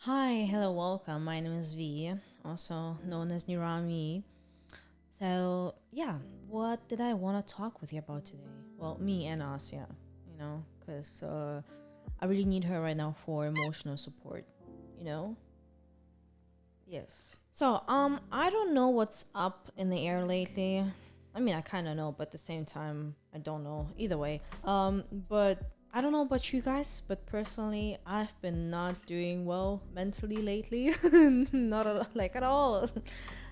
Hi, hello, welcome. My name is V, also known as Nirami. So, yeah, what did I want to talk with you about today? Well, me and Asya, because I really need her right now for emotional support, you know? Yes. So, I don't know what's up in the air lately. I mean, I kind of know, but at the same time, I don't know. Either way. But I don't know about you guys, but personally, I've been not doing well mentally lately. Not at all.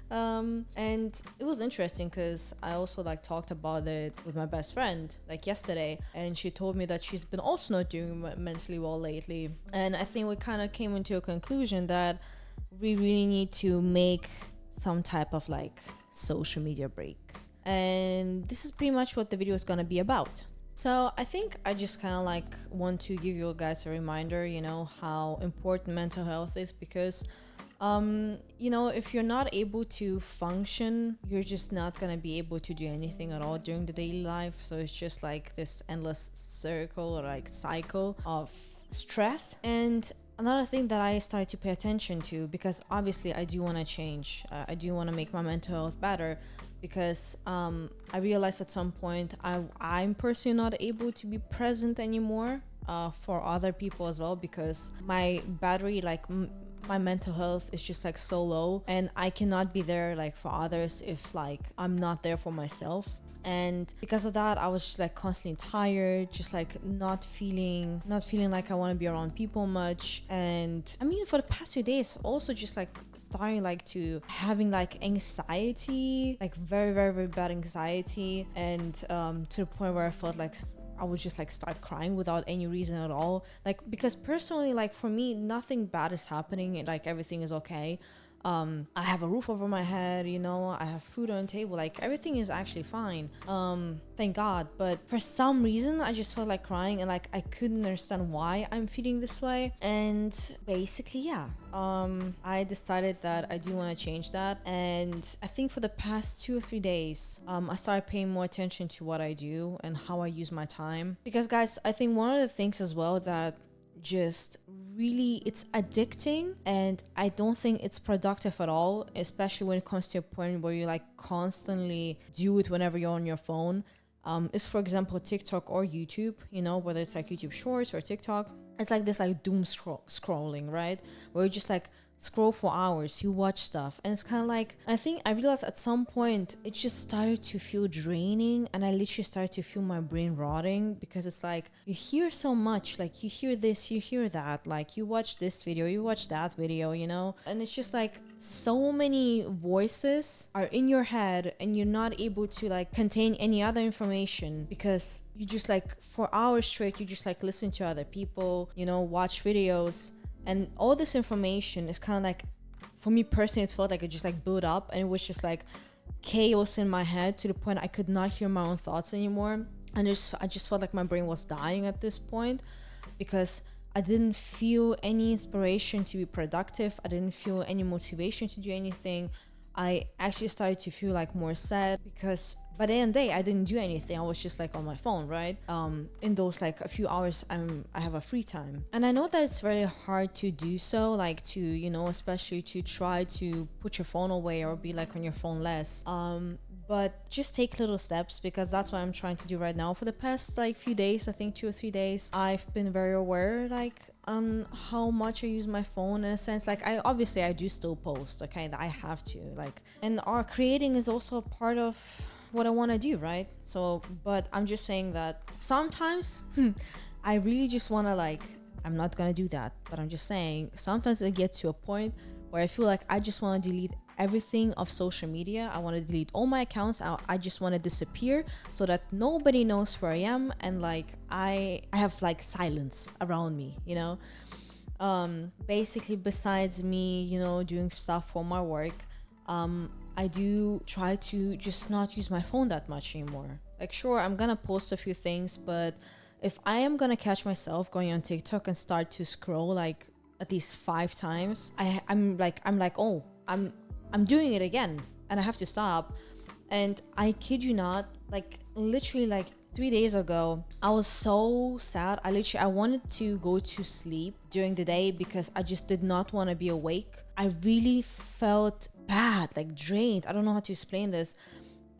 And it was interesting because I also like talked about it with my best friend like yesterday, and she told me that she's been also not doing mentally well lately. And I think we kind of came into a conclusion that we really need to make some type of like social media break. And this is pretty much what the video is gonna be about. So I think I just kind of like want to give you guys a reminder, how important mental health is because if you're not able to function, you're just not gonna be able to do anything at all during the daily life. So it's just like this endless circle or like cycle of stress. And another thing that I started to pay attention to, because obviously I do want to change, I do want to make my mental health better, because I realized at some point I'm personally not able to be present anymore for other people as well, because my battery, like my mental health is just like so low, and I cannot be there like for others if like I'm not there for myself. And because of that, I was just like constantly tired, just like not feeling like I want to be around people much. And I mean, for the past few days also just like starting like to having like anxiety, like very very very bad anxiety, and to the point where I felt like I would just like start crying without any reason at all. Like, because personally, like for me, nothing bad is happening and like everything is okay. I have a roof over my head, I have food on the table, like everything is actually fine. Thank God. But for some reason, I just felt like crying, and like I couldn't understand why I'm feeling this way. And basically, yeah, I decided that I do want to change that. And I think for the past 2 or 3 days, I started paying more attention to what I do and how I use my time. Because, guys, I think one of the things as well that just really, it's addicting, and I don't think it's productive at all, especially when it comes to a point where you like constantly do it whenever you're on your phone. Is, for example, TikTok or YouTube, whether it's like YouTube Shorts or TikTok. It's like this like doom scrolling, right? Where you just like scroll for hours, you watch stuff, and it's kind of like, I think I realized at some point it just started to feel draining, and I literally started to feel my brain rotting, because it's like you hear so much, like you hear this, you hear that, like you watch this video, you watch that video, and it's just like so many voices are in your head, and you're not able to like contain any other information, because you just like for hours straight you just like listen to other people, watch videos, and all this information is kind of like, for me personally, it felt like it just like built up, and it was just like chaos in my head to the point I could not hear my own thoughts anymore. And I just felt like my brain was dying at this point, because I didn't feel any inspiration to be productive. I didn't feel any motivation to do anything. I actually started to feel like more sad, because by the end of the day I didn't do anything. I was just like on my phone, right? In those like a few hours I have a free time. And I know that it's very hard to do so, like to, especially to try to put your phone away or be like on your phone less. But just take little steps, because that's what I'm trying to do right now. For the past like few days, I think 2 or 3 days, I've been very aware like on how much I use my phone, in a sense. Like I do still post, okay, that I have to, like, and our creating is also a part of what I want to do, right? So, but I'm just saying that sometimes I really just want to like, I'm not gonna do that, but I'm just saying sometimes it gets to a point where I feel like I just want to delete everything of social media. I want to delete all my accounts. I just want to disappear, so that nobody knows where I am, and like I have like silence around me, basically, besides me, doing stuff for my work, I do try to just not use my phone that much anymore. Like, sure, I'm gonna post a few things, but if I am gonna catch myself going on TikTok and start to scroll like at least 5 times, I'm like, oh, I'm doing it again, and I have to stop. And I kid you not, like literally like 3 days ago, I was so sad. I wanted to go to sleep during the day because I just did not want to be awake. I really felt bad, like drained. I don't know how to explain this.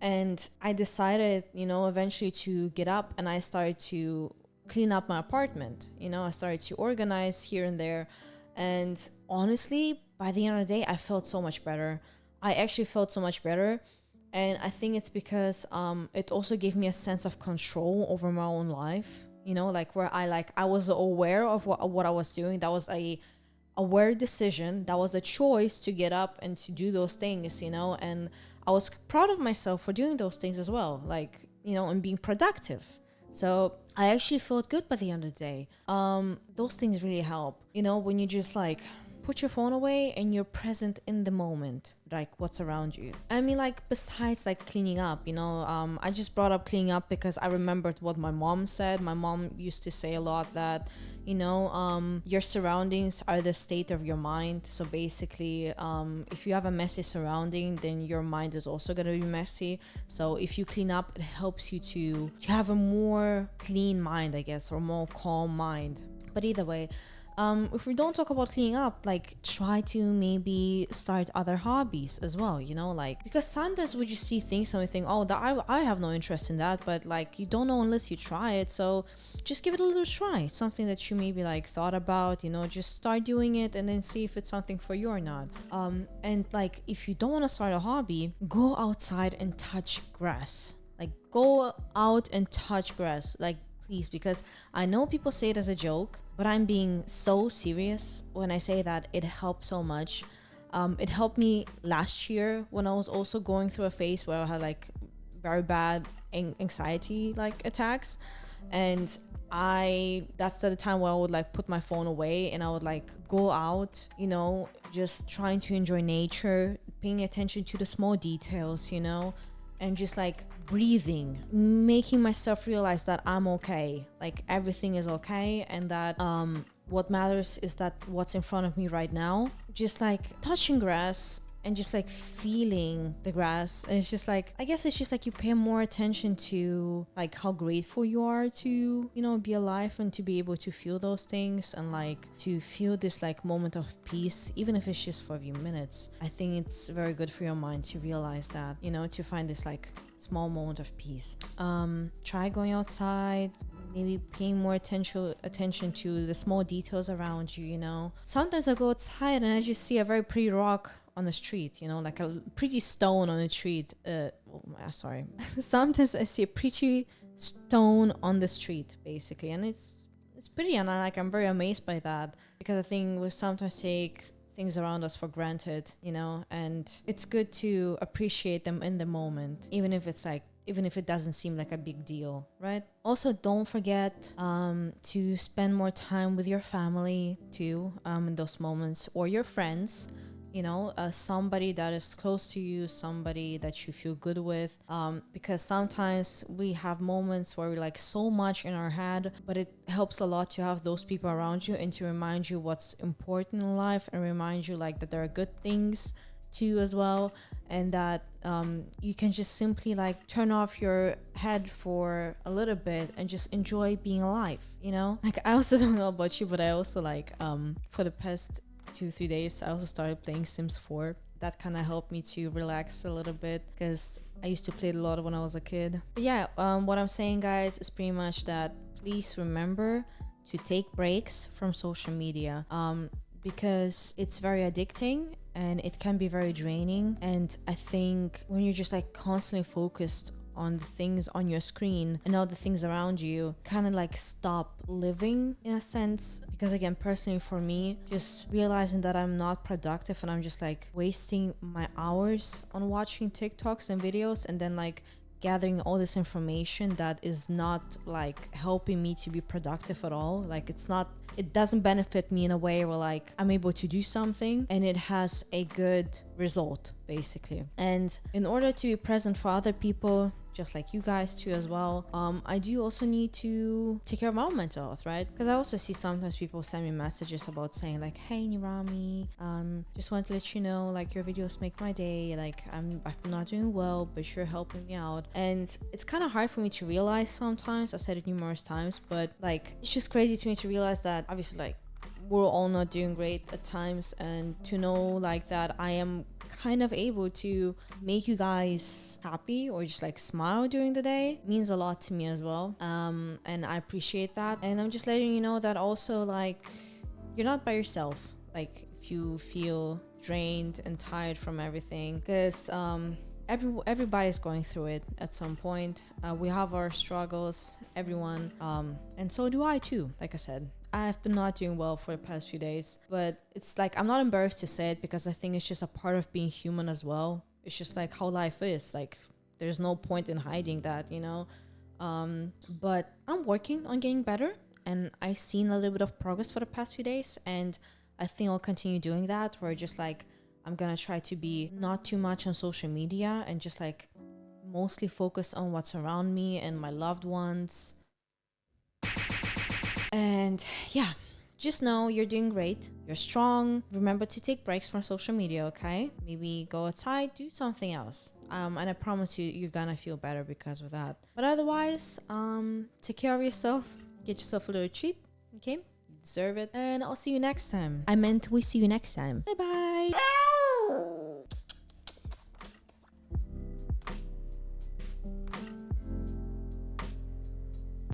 And I decided, eventually to get up, and I started to clean up my apartment. I started to organize here and there. And honestly, by the end of the day, I felt so much better. I actually felt so much better. And I think it's because it also gave me a sense of control over my own life, like where I was aware of what I was doing. That was a aware decision. That was a choice to get up and to do those things, and I was proud of myself for doing those things as well, like, and being productive. So I actually felt good by the end of the day. Those things really help, when you just like put your phone away and you're present in the moment, like what's around you. I mean, like besides like cleaning up, I just brought up cleaning up because I remembered what my mom said. My mom used to say a lot that, your surroundings are the state of your mind. So basically, if you have a messy surrounding, then your mind is also going to be messy. So if you clean up, it helps you to have a more clean mind, I guess, or more calm mind. But either way, if we don't talk about cleaning up, like try to maybe start other hobbies as well, like, because sometimes we just see things and we think, oh, that I have no interest in that, but like you don't know unless you try it. So just give it a little try. It's something that you maybe like thought about, just start doing it and then see if it's something for you or not. And like if you don't want to start a hobby, go outside and touch grass. Like go out and touch grass, like please, because I know people say it as a joke, but I'm being so serious when I say that it helped so much. It helped me last year when I was also going through a phase where I had like very bad anxiety like attacks, and that's at the time where I would like put my phone away and I would like go out, just trying to enjoy nature, paying attention to the small details, and just like breathing, making myself realize that I'm okay, like everything is okay, and that what matters is that what's in front of me right now, just like touching grass and just like feeling the grass. And it's just like, I guess it's just like you pay more attention to like how grateful you are to, be alive and to be able to feel those things and like to feel this like moment of peace, even if it's just for a few minutes. I think it's very good for your mind to realize that, to find this like small moment of peace. Try going outside, maybe paying more attention to the small details around you. Sometimes I go outside and I just see a very pretty rock on the street, like a pretty stone on the street. Sorry. Sometimes I see a pretty stone on the street, basically, and it's pretty, and I'm very amazed by that, because I think we sometimes take things around us for granted, and it's good to appreciate them in the moment, even if it doesn't seem like a big deal, right? Also, don't forget to spend more time with your family too, in those moments, or your friends, somebody that is close to you, somebody that you feel good with, because sometimes we have moments where we're like so much in our head, but it helps a lot to have those people around you and to remind you what's important in life, and remind you like that there are good things too as well, and that you can just simply like turn off your head for a little bit and just enjoy being alive. Like I also don't know about you, but I also like for the past 2-3 days I also started playing Sims 4. That kind of helped me to relax a little bit, because I used to play it a lot when I was a kid. But yeah, what I'm saying, guys, is pretty much that please remember to take breaks from social media, because it's very addicting and it can be very draining. And I think when you're just like constantly focused on the things on your screen and all the things around you, kind of like stop living in a sense. Because again, personally for me, just realizing that I'm not productive and I'm just like wasting my hours on watching TikToks and videos, and then like gathering all this information that is not like helping me to be productive at all. Like it doesn't benefit me in a way where like I'm able to do something and it has a good result, basically. And in order to be present for other people, just like you guys too as well. I do also need to take care of my own mental health, right? Because I also see sometimes people send me messages about saying like, hey Nirami, just want to let you know, like, your videos make my day, like I'm not doing well, but you're helping me out. And it's kind of hard for me to realize sometimes. I said it numerous times, but like it's just crazy to me to realize that obviously like we're all not doing great at times, and to know like that I am kind of able to make you guys happy or just like smile during the day means a lot to me as well. And I appreciate that, and I'm just letting you know that also, like, you're not by yourself, like if you feel drained and tired from everything, because everybody's going through it at some point. We have our struggles, everyone, and so do I too. Like I said, I've been not doing well for the past few days, but it's like I'm not embarrassed to say it because I think it's just a part of being human as well. It's just like how life is. Like there's no point in hiding that, you know. But I'm working on getting better, and I've seen a little bit of progress for the past few days, and I think I'll continue doing that, where just like I'm gonna try to be not too much on social media and just like mostly focus on what's around me and my loved ones. And yeah, just know you're doing great. You're strong. Remember to take breaks from social media, okay? Maybe go outside, do something else. And I promise you, you're gonna feel better because of that. But otherwise, take care of yourself. Get yourself a little treat, okay? You deserve it. And I'll see you next time. I meant we see you next time. Bye bye.